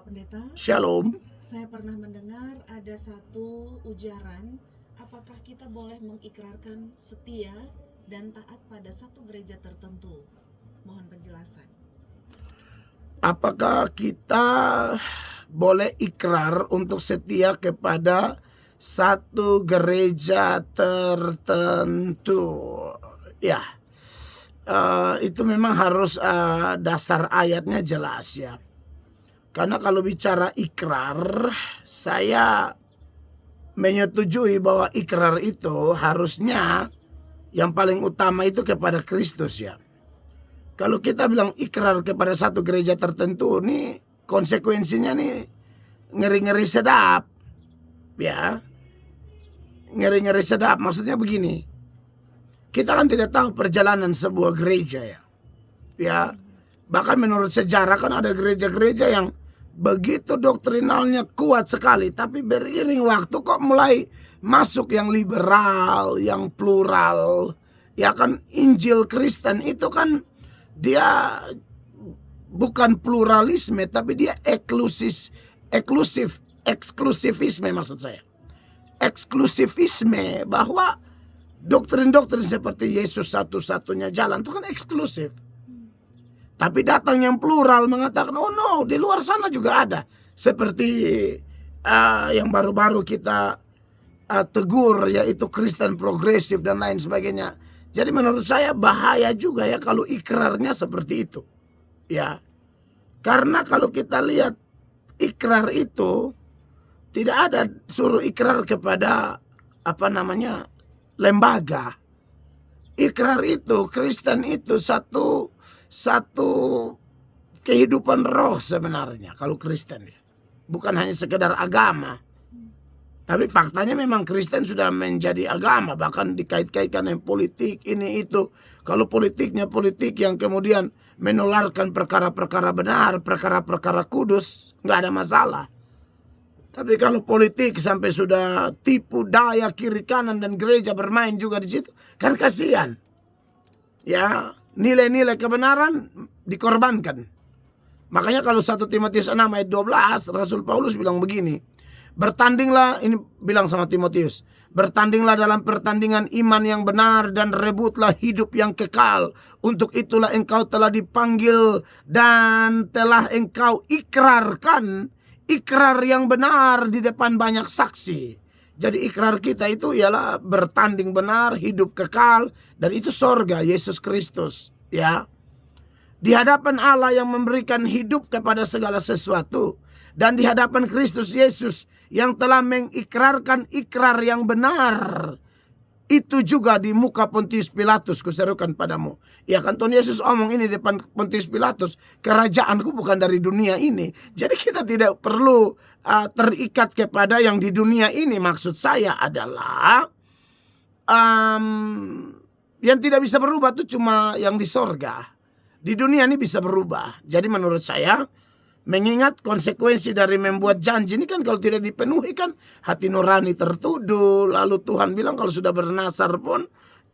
Pendeta, Shalom. saya pernah mendengar ada satu ujaran, apakah kita boleh mengikrarkan setia dan taat pada satu gereja tertentu? Mohon penjelasan. Apakah kita boleh ikrar untuk setia kepada satu gereja tertentu? Ya, itu memang harus dasar ayatnya jelas ya. Karena kalau bicara ikrar, saya menyetujui bahwa ikrar itu harusnya yang paling utama itu kepada Kristus ya. Kalau kita bilang ikrar kepada satu gereja tertentu, nih konsekuensinya nih ngeri-ngeri sedap, ya, ngeri-ngeri sedap. Maksudnya begini, kita kan tidak tahu perjalanan sebuah gereja ya. Bahkan menurut sejarah kan ada gereja-gereja yang begitu doktrinalnya kuat sekali, tapi beriring waktu kok mulai masuk yang liberal, yang plural. Ya kan Injil Kristen itu kan dia bukan pluralisme, tapi dia eksklusivisme maksud saya. Eksklusivisme, bahwa doktrin-doktrin seperti Yesus satu-satunya jalan itu kan eksklusif. Tapi datang yang plural mengatakan, oh no, di luar sana juga ada. Seperti yang baru-baru kita tegur, yaitu Kristen progresif dan lain sebagainya. Jadi menurut saya bahaya juga ya kalau ikrarnya seperti itu. Ya. Karena kalau kita lihat ikrar itu tidak ada suruh ikrar kepada lembaga. Ikrar itu, Kristen itu satu kehidupan roh sebenarnya kalau Kristen ya. Bukan hanya sekedar agama. Tapi faktanya memang Kristen sudah menjadi agama, bahkan dikait-kaitkan dengan politik ini itu. Kalau politiknya politik yang kemudian menularkan perkara-perkara benar, perkara-perkara kudus, nggak ada masalah. Tapi kalau politik sampai sudah tipu daya kiri kanan dan gereja bermain juga di situ, kan kasihan. Ya, nilai-nilai kebenaran dikorbankan. Makanya kalau 1 Timotius 6 ayat 12, Rasul Paulus bilang begini, bertandinglah, ini bilang sama Timotius, bertandinglah dalam pertandingan iman yang benar dan rebutlah hidup yang kekal. Untuk itulah engkau telah dipanggil dan telah engkau ikrarkan ikrar yang benar di depan banyak saksi. Jadi ikrar kita itu ialah bertanding benar, hidup kekal, dan itu sorga, Yesus Kristus, ya. Di hadapan Allah yang memberikan hidup kepada segala sesuatu, dan di hadapan Kristus Yesus yang telah mengikrarkan ikrar yang benar. Itu juga di muka Pontius Pilatus kuserukan padamu. Ya kan Tuhan Yesus omong ini di depan Pontius Pilatus, kerajaanku bukan dari dunia ini. Jadi kita tidak perlu terikat kepada yang di dunia ini. Maksud saya adalah yang tidak bisa berubah itu cuma yang di sorga. Di dunia ini bisa berubah. Jadi menurut saya, mengingat konsekuensi dari membuat janji ini kan kalau tidak dipenuhi kan hati nurani tertuduh. Lalu Tuhan bilang kalau sudah bernasar pun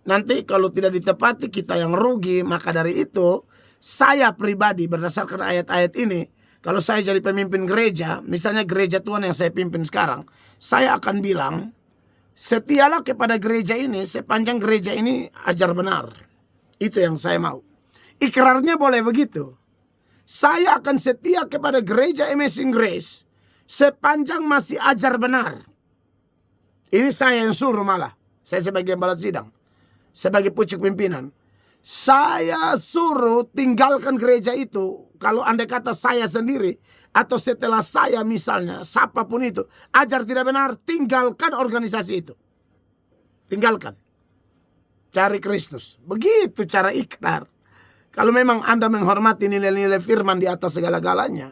nanti kalau tidak ditepati kita yang rugi. Maka dari itu saya pribadi berdasarkan ayat-ayat ini, kalau saya jadi pemimpin gereja, misalnya gereja Tuhan yang saya pimpin sekarang, saya akan bilang setialah kepada gereja ini sepanjang gereja ini ajar benar. Itu yang saya mau. Ikrarnya boleh begitu. Saya akan setia kepada gereja Amazing Grace sepanjang masih ajar benar. Ini saya yang suruh malah. Saya sebagai kepala sidang, sebagai pucuk pimpinan. Saya suruh tinggalkan gereja itu. Kalau andai kata saya sendiri atau setelah saya misalnya, siapapun itu, ajar tidak benar, tinggalkan organisasi itu. Tinggalkan. Cari Kristus. Begitu cara ikrar. Kalau memang Anda menghormati nilai-nilai firman di atas segala-galanya,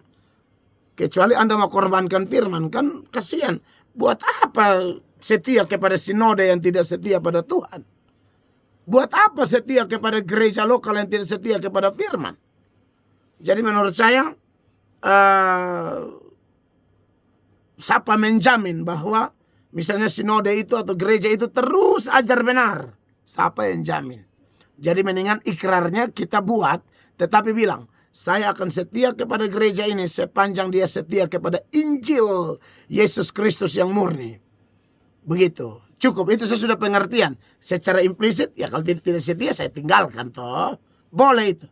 kecuali Anda mau korbankan firman, kan kasihan. Buat apa setia kepada sinode yang tidak setia pada Tuhan? Buat apa setia kepada gereja lokal yang tidak setia kepada firman? Jadi menurut saya, siapa menjamin bahwa misalnya sinode itu atau gereja itu terus ajar benar? Siapa yang jamin? Jadi mendingan ikrarnya kita buat, tetapi bilang, Saya akan setia kepada gereja ini sepanjang dia setia kepada Injil Yesus Kristus yang murni. Begitu. Cukup, itu saya sudah pengertian. Secara implisit, ya kalau tidak setia saya tinggalkan toh. Boleh itu.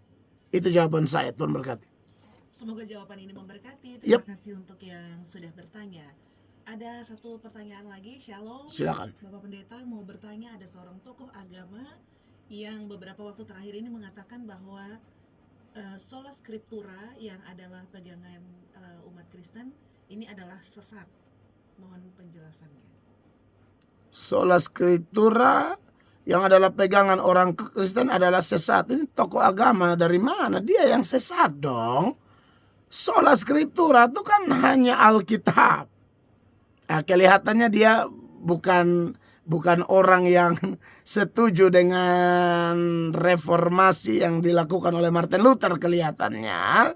Itu jawaban saya. Tuhan berkati. Semoga jawaban ini memberkati. Terima kasih untuk yang sudah bertanya. Ada satu pertanyaan lagi, Shalom. Silakan. Bapak Pendeta mau bertanya, ada seorang tokoh agama yang beberapa waktu terakhir ini mengatakan bahwa sola scriptura yang adalah pegangan umat Kristen ini adalah sesat. Mohon penjelasannya. Sola scriptura yang adalah pegangan orang Kristen adalah sesat. Ini tokoh agama dari mana? Dia yang sesat dong. Sola scriptura itu kan hanya Alkitab. Nah, kelihatannya dia bukan orang yang setuju dengan reformasi yang dilakukan oleh Martin Luther kelihatannya.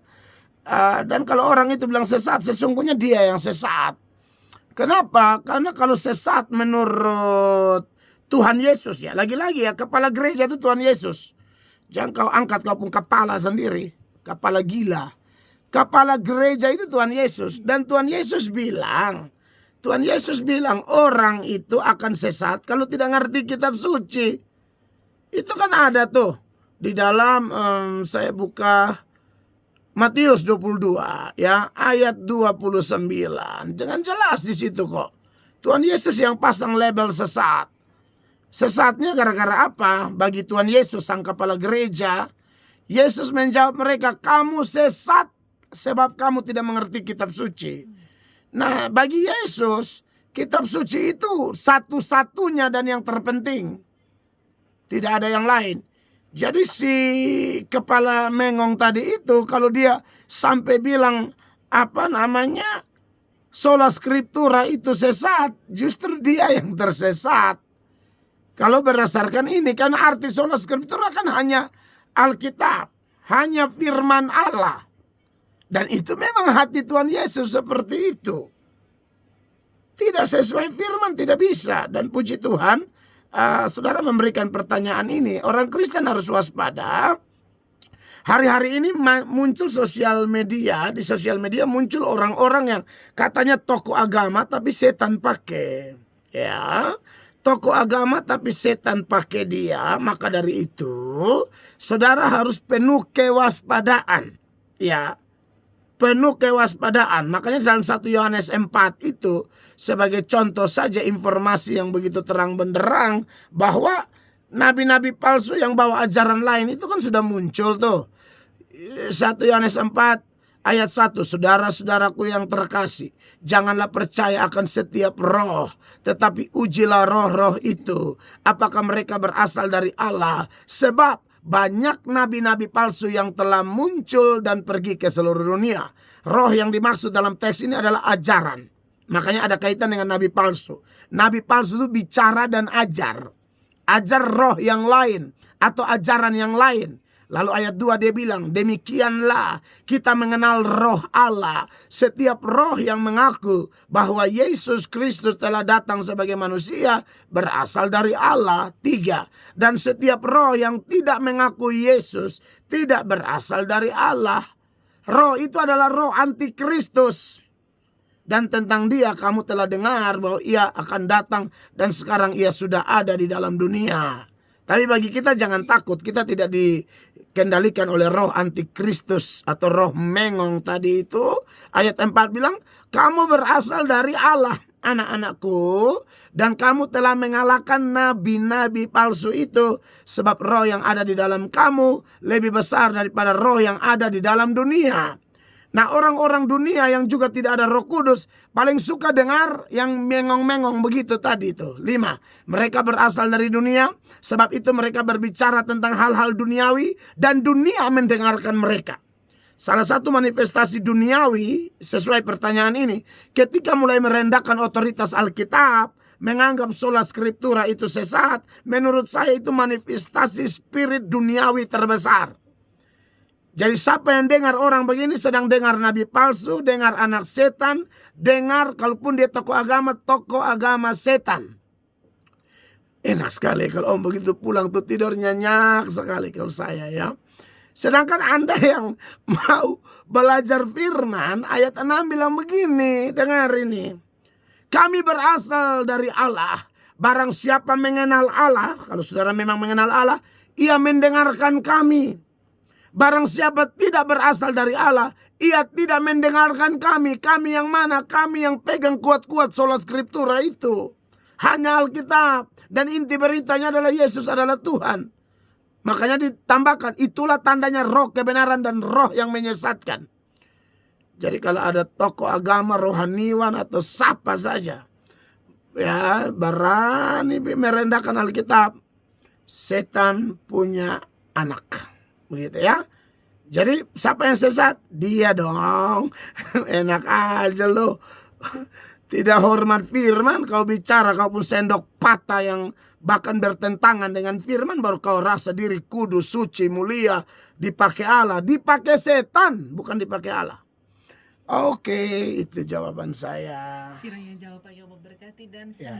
Dan kalau orang itu bilang sesat, sesungguhnya dia yang sesat. Kenapa? Karena kalau sesat menurut Tuhan Yesus, ya lagi-lagi ya, kepala gereja itu Tuhan Yesus. Jangan kau angkat kau pun kepala sendiri, kepala gila. Kepala gereja itu Tuhan Yesus. Dan Tuhan Yesus bilang orang itu akan sesat kalau tidak ngerti kitab suci. Itu kan ada tuh di dalam saya buka Matius 22 ya ayat 29. Jangan jelas di situ kok. Tuhan Yesus yang pasang label sesat. Sesatnya gara-gara apa? Bagi Tuhan Yesus sang kepala gereja, Yesus menjawab mereka, kamu sesat sebab kamu tidak mengerti kitab suci. Nah, bagi Yesus, kitab suci itu satu-satunya dan yang terpenting. Tidak ada yang lain. Jadi si kepala mengong tadi itu, kalau dia sampai bilang, sola scriptura itu sesat, justru dia yang tersesat. Kalau berdasarkan ini, karena arti sola scriptura kan hanya Alkitab, hanya firman Allah. Dan itu memang hati Tuhan Yesus seperti itu. Tidak sesuai firman, tidak bisa. Dan puji Tuhan, saudara memberikan pertanyaan ini. Orang Kristen harus waspada. Hari-hari ini muncul sosial media. Di sosial media muncul orang-orang yang katanya tokoh agama tapi setan pakai. Ya, tokoh agama tapi setan pakai dia. Maka dari itu, saudara harus penuh kewaspadaan. Ya, penuh kewaspadaan. Makanya dalam 1 Yohanes 4 itu sebagai contoh saja informasi yang begitu terang benderang bahwa nabi-nabi palsu yang bawa ajaran lain itu kan sudah muncul tuh. 1 Yohanes 4 ayat 1, saudara-saudaraku yang terkasih, janganlah percaya akan setiap roh, tetapi ujilah roh-roh itu, apakah mereka berasal dari Allah, sebab banyak nabi-nabi palsu yang telah muncul dan pergi ke seluruh dunia. Roh yang dimaksud dalam teks ini adalah ajaran. Makanya ada kaitan dengan nabi palsu. Nabi palsu itu bicara dan ajar. Ajar roh yang lain atau ajaran yang lain. Lalu ayat 2 dia bilang, demikianlah kita mengenal roh Allah. Setiap roh yang mengaku bahwa Yesus Kristus telah datang sebagai manusia berasal dari Allah. 3. Dan setiap roh yang tidak mengaku Yesus tidak berasal dari Allah. Roh itu adalah roh antikristus. Dan tentang dia kamu telah dengar bahwa ia akan datang dan sekarang ia sudah ada di dalam dunia. Tapi bagi kita jangan takut, kita tidak dikendalikan oleh roh antikristus atau roh mengong tadi itu. Ayat 4 bilang, kamu berasal dari Allah, anak-anakku, dan kamu telah mengalahkan nabi-nabi palsu itu, sebab roh yang ada di dalam kamu lebih besar daripada roh yang ada di dalam dunia. Nah, orang-orang dunia yang juga tidak ada Roh Kudus paling suka dengar yang mengong-mengong begitu tadi itu. 5. Mereka berasal dari dunia, sebab itu mereka berbicara tentang hal-hal duniawi dan dunia mendengarkan mereka. Salah satu manifestasi duniawi sesuai pertanyaan ini, ketika mulai merendahkan otoritas Alkitab, menganggap sola scriptura itu sesat, menurut saya itu manifestasi spirit duniawi terbesar. Jadi siapa yang dengar orang begini sedang dengar nabi palsu, dengar anak setan, dengar kalaupun dia tokoh agama setan. Enak sekali kalau om begitu pulang tuh tidur nyenyak sekali kalau saya ya. Sedangkan Anda yang mau belajar firman, ayat 6 bilang begini, dengar ini. Kami berasal dari Allah, barang siapa mengenal Allah, kalau saudara memang mengenal Allah, ia mendengarkan kami. Barang siapa tidak berasal dari Allah, ia tidak mendengarkan kami. Kami yang mana? Kami yang pegang kuat-kuat sola scriptura itu. Hanya Alkitab. Dan inti beritanya adalah Yesus adalah Tuhan. Makanya ditambahkan, itulah tandanya roh kebenaran dan roh yang menyesatkan. Jadi kalau ada tokoh agama, rohaniwan atau siapa saja, ya berani merendahkan Alkitab, setan punya anak. Begitu ya. Jadi siapa yang sesat? Dia dong. Enak aja lo. Tidak hormat firman, kau bicara, kau pun sendok patah yang bahkan bertentangan dengan firman, baru kau rasa diri kudus, suci, mulia, dipakai Allah. Dipakai setan, bukan dipakai Allah. Oke, itu jawaban saya. Kiranya jawab Pak Yobo berkati dan Ya.